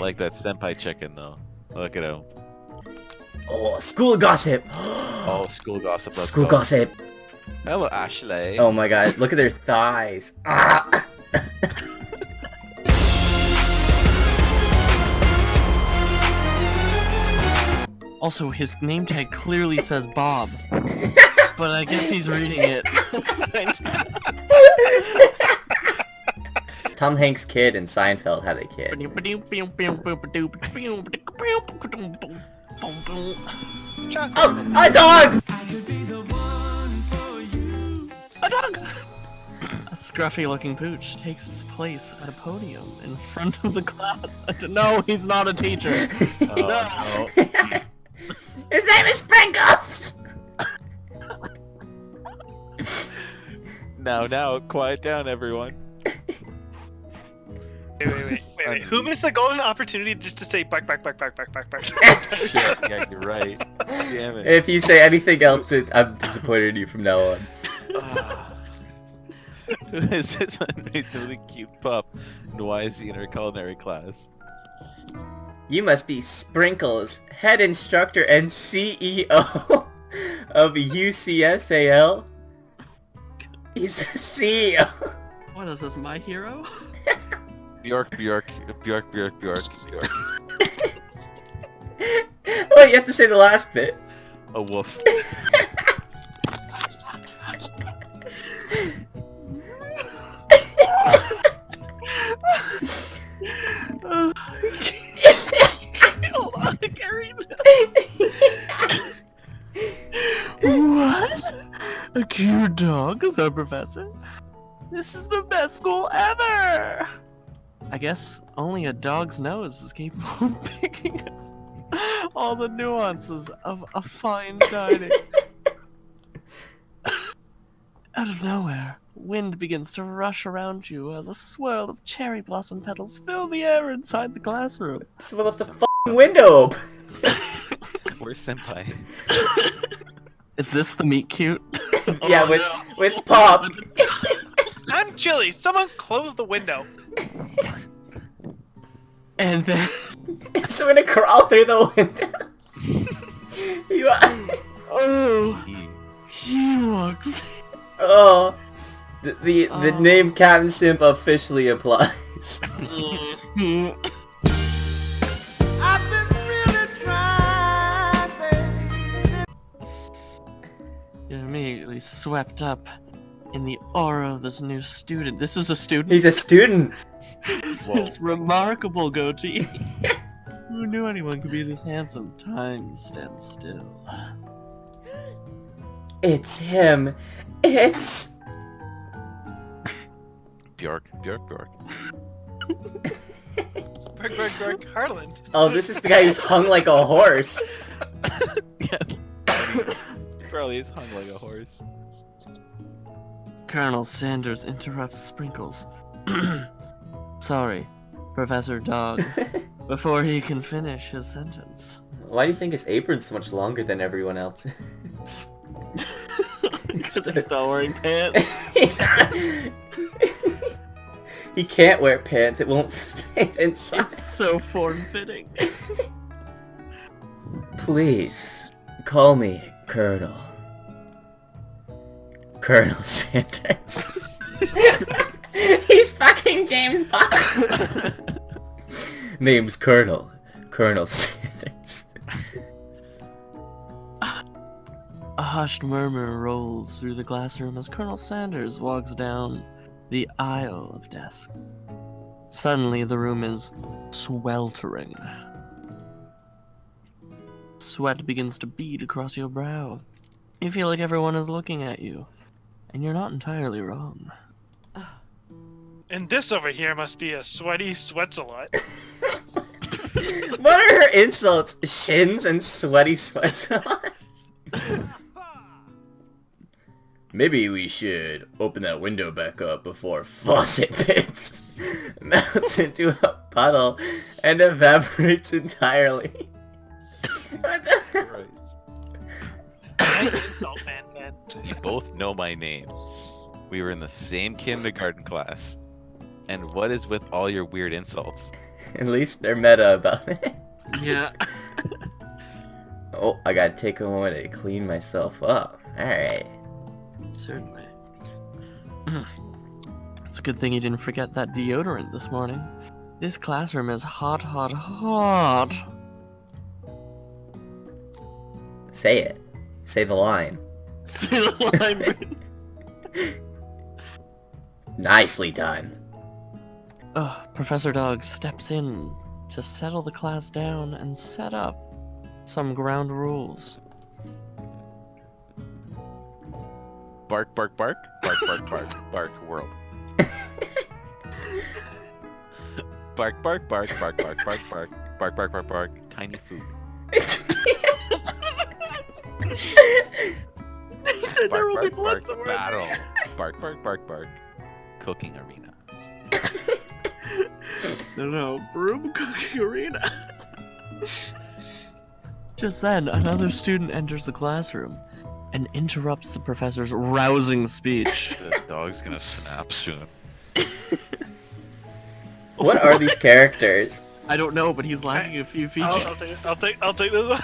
like that senpai chicken though. Look at him. Oh, school gossip. Oh, school gossip. Let's School go. gossip. Hello, Ashley. Oh my god, look at their thighs. Ah. Also, his name tag clearly says Bob. But I guess he's reading it upside down. Tom Hanks' kid in Seinfeld had a kid. Oh, a dog! A dog! A scruffy-looking pooch takes his place at a podium in front of the class. No, he's not a teacher. Oh, No. no. His name is Sprinkles! Now, quiet down, everyone. Wait. Who missed the golden opportunity just to say back? Shit, yeah, you're right. Damn it. If you say anything else, I'm disappointed in you from now on. Who is this unreasonably cute pup? And why is he in our culinary class? You must be Sprinkles, head instructor and CEO of UCSAL. He's the CEO. What is this, my hero? Bjork. Wait, you have to say the last bit. A woof. Hold on, I can't read this. What? A cute dog is our professor? This is the best school ever! I guess only a dog's nose is capable of picking up all the nuances of a fine dining. Out of nowhere, wind begins to rush around you as a swirl of cherry blossom petals fill the air inside the classroom. Someone left the f***ing window open. Where's Senpai? Is this the meet cute? Yeah, Oh, with Pop. I'm chilly. Someone close the window. And then... So we're gonna crawl through the window. You are... Oh! He walks. Oh. The name Captain Simp officially applies. You're immediately swept up in the aura of this new student. This is a student? He's a student. His remarkable goatee. Who knew anyone could be this handsome? Time stands still. It's him. It's... Bjork. Berg, Harland. Oh, this is the guy who's hung like a horse. Yeah. Probably is hung like a horse. Colonel Sanders interrupts Sprinkles. Sorry, Professor Dog. Before he can finish his sentence. Why do you think his apron's so much longer than everyone else's? Because he's not wearing pants. He can't wear pants, it won't fit inside. It's so form-fitting. Please, call me Colonel. Colonel Sanders. He's fucking James Bond. Name's Colonel Sanders. A hushed murmur rolls through the classroom as Colonel Sanders walks down the aisle of desks. Suddenly, the room is sweltering. Sweat begins to bead across your brow. You feel like everyone is looking at you, and you're not entirely wrong. And this over here must be a sweaty sweats a lot. What are her insults? Shins and sweaty sweats. Maybe we should open that window back up before faucet pits melts into a puddle and evaporates entirely. What the hell? Christ. Nice insult, man. You both know my name. We were in the same kindergarten class. And what is with all your weird insults? At least they're meta about it. Yeah. Oh, I gotta take a moment to clean myself up. Alright. Certainly. It's a good thing you didn't forget that deodorant this morning. This classroom is hot, hot, hot. Say it. Say the line. See the line written. Nicely done. Professor Dog steps in to settle the class down and set up some ground rules. Bark, bark, bark. Bark, bark, bark. Bark, world. Bark, bark, bark. Bark, bark, bark, bark. Bark, bark, bark, bark. Tiny food. He said there Bark, will be bark, blood bark. somewhere. Battle. Bark, bark, bark, bark. Cooking arena. No, broom cooking arena. Just then, another student enters the classroom and interrupts the professor's rousing speech. This dog's gonna snap soon. What are these characters? I don't know, but he's lacking a few features. I'll take this one.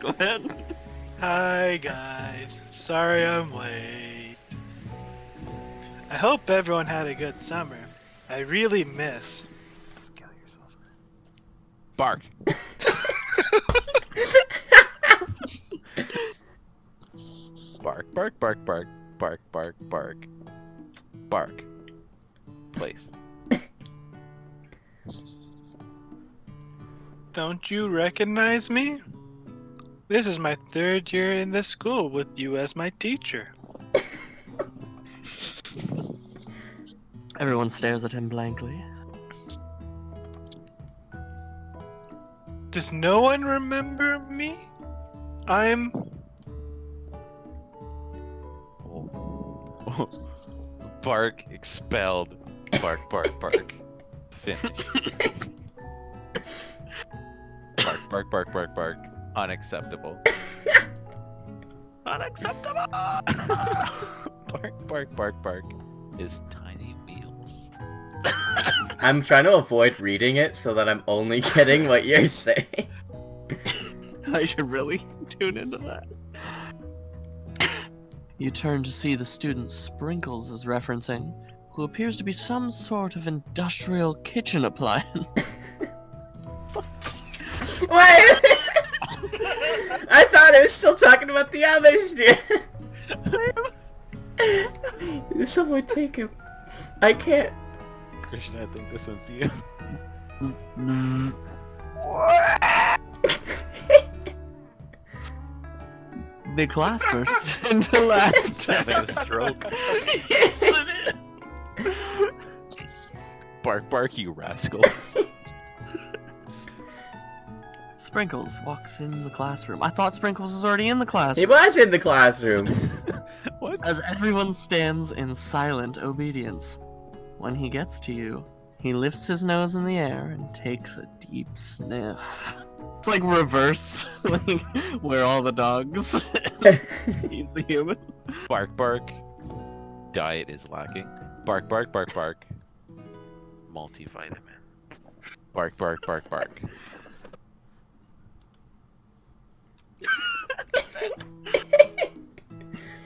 Go ahead. Hi guys, sorry I'm late. I hope everyone had a good summer. I really miss. Kill yourself. Bark. Bark, bark, bark, bark. Bark, bark, bark. Bark. Place. Don't you recognize me? This is my 3rd year in this school with you as my teacher. Everyone stares at him blankly. Does no one remember me? I'm... Bark expelled. Bark, bark, bark. Finish. Bark, bark, bark, bark, bark. Unacceptable. Unacceptable! Bark, bark, bark, bark. Is tiny wheels. I'm trying to avoid reading it so that I'm only getting what you're saying. I should really tune into that. You turn to see the student Sprinkles is referencing, who appears to be some sort of industrial kitchen appliance. Wait! I thought I was still talking about the other student. Someone take him. I can't. Christian, I think this one's you. The class bursts into laughter. Having a stroke. Yes, it is. Bark, bark, you rascal. Sprinkles walks in the classroom. I thought Sprinkles was already in the He classroom. was in the classroom. What? As everyone stands in silent obedience. When he gets to you, he lifts his nose in the air and takes a deep sniff. It's like reverse, like where all the dogs. He's the human. Bark, bark. Diet is lacking. Bark, bark, bark, bark. Multivitamin. Bark, bark, bark, bark.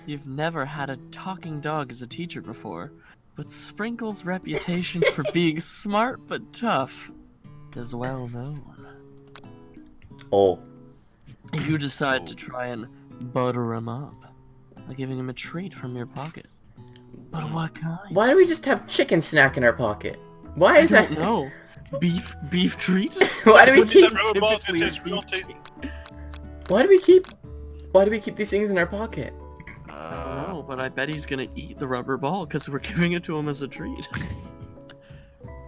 You've never had a talking dog as a teacher before, but Sprinkle's reputation for being smart but tough is well known. Oh. You decide to try and butter him up by giving him a treat from your pocket. But what kind? Why do we just have chicken snack in our pocket? Why is I that? don't know. Beef treat? Why do we Look at keep? that rubber ball, it specifically tastes real beef tasty. Why do we keep? Why do we keep these things in our pocket? I don't know, but I bet he's gonna eat the rubber ball because we're giving it to him as a treat.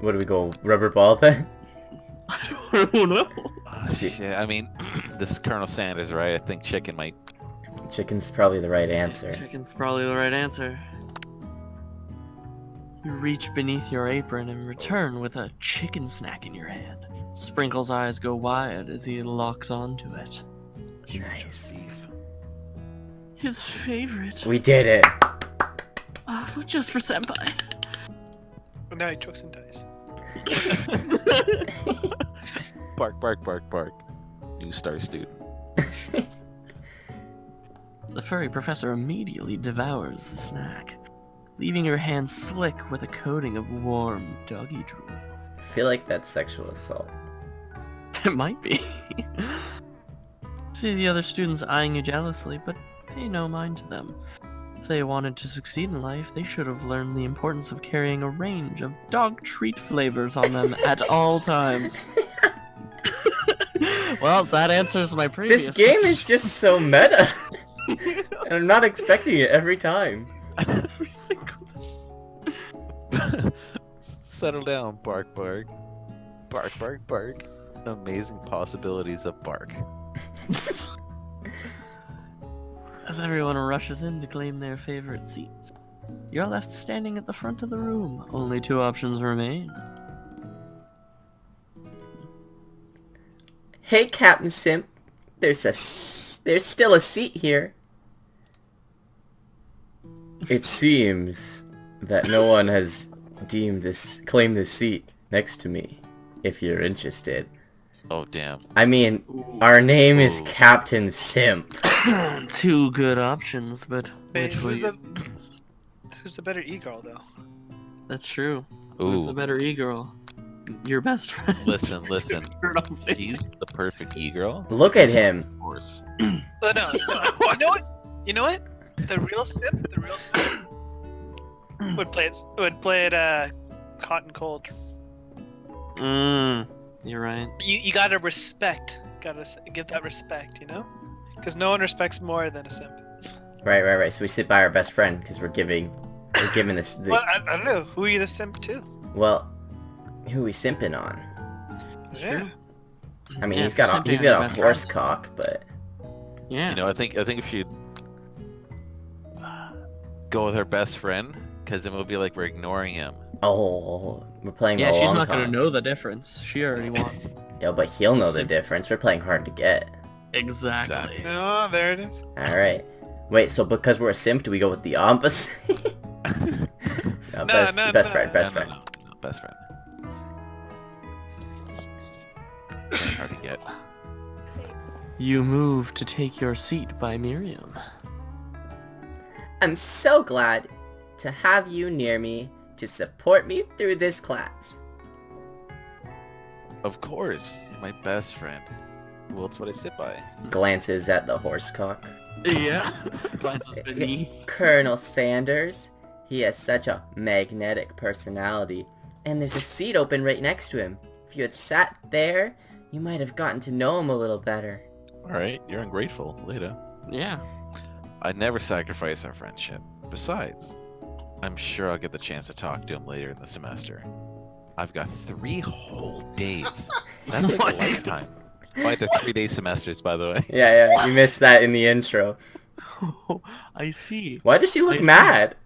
What do we go? Rubber ball then? I don't know. See. Shit, I mean, this is Colonel Sanders, right? I think chicken might... Chicken's probably the right answer. Chicken's probably the right answer. You reach beneath your apron and return with a chicken snack in your hand. Sprinkle's eyes go wide as he locks onto it. Nice. Beef. His favorite. We did it. Just for Senpai. now he chokes and dies. Bark, bark, bark, bark. New star student. The furry professor immediately devours the snack, leaving her hands slick with a coating of warm doggy drool. I feel like that's sexual assault. It might be. See the other students eyeing you jealously, but pay no mind to them. If they wanted to succeed in life, they should have learned the importance of carrying a range of dog treat flavors on them at all times. Well, that answers my previous This game question. is just so meta. And I'm not expecting it every time. Every single time. Settle down, bark, bark. Bark, bark, bark. Amazing possibilities of bark. As everyone rushes in to claim their favorite seats, you're left standing at the front of the room. Only two options remain. Hey, Captain Simp. There's still a seat here. It seems that no one has claimed this seat next to me. If you're interested. Oh, damn. I mean, our name is Ooh. Captain Simp. Two good options, but Wait, which will who's you... Who's the better e-girl, though? That's true. Who's the Ooh. better e-girl? Your best friend. Listen, listen. You're not saying- He's the perfect e-girl. Look at him. Of course. No, you know what? You know what? The real simp would play it hot and cold. You're right. You gotta respect. Gotta give that respect, you know? Because no one respects more than a simp. Right. So we sit by our best friend because we're giving this. Well, I don't know. Who are you the simp to? Well, who are we simping on? That's Yeah. true. I mean, Yeah, he's if you're got simping on your a best horse friend. cock, but Yeah. You know, I think if she'd go with her best friend, because then it would be like we're ignoring him. oh, we're playing Yeah, the she's long not gonna con. know the difference. She already wants it. Yeah, but he'll know the Simp. difference. We're playing hard to get. Exactly. Oh, there it is. All right. Wait, so because we're a simp, do we go with the opposite? No, best no, friend, no. best friend. No, best friend. Hard to get. You move to take your seat by Miriam. I'm so glad to have you near me to support me through this class. Of course, you're my best friend. Well, it's what I sit by. Glances at the horse cock. Yeah. Glances beneath. Colonel Sanders. He has such a magnetic personality. And there's a seat open right next to him. If you had sat there, you might have gotten to know him a little better. Alright, you're ungrateful. Later. Yeah. I'd never sacrifice our friendship. Besides, I'm sure I'll get the chance to talk to him later in the semester. I've got 3 whole days. That's like a lifetime. Why the 3-day semesters, by the way? Yeah, you missed that in the intro. Oh, I see. Why does she I look see. mad?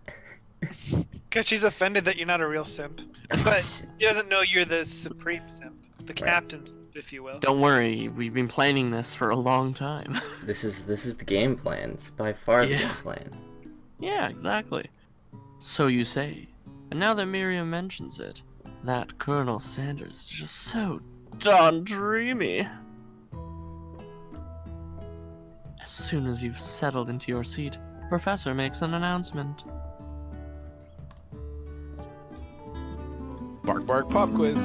Because she's offended that you're not a real simp. But she doesn't know you're the supreme simp. The captain, if you will. Don't worry, we've been planning this for a long time. This is the game plan. It's by far the Yeah. game plan. Yeah, exactly. So you say. And now that Miriam mentions it, that Colonel Sanders is just so darn dreamy. As soon as you've settled into your seat, the professor makes an announcement. Bark, bark, pop quiz.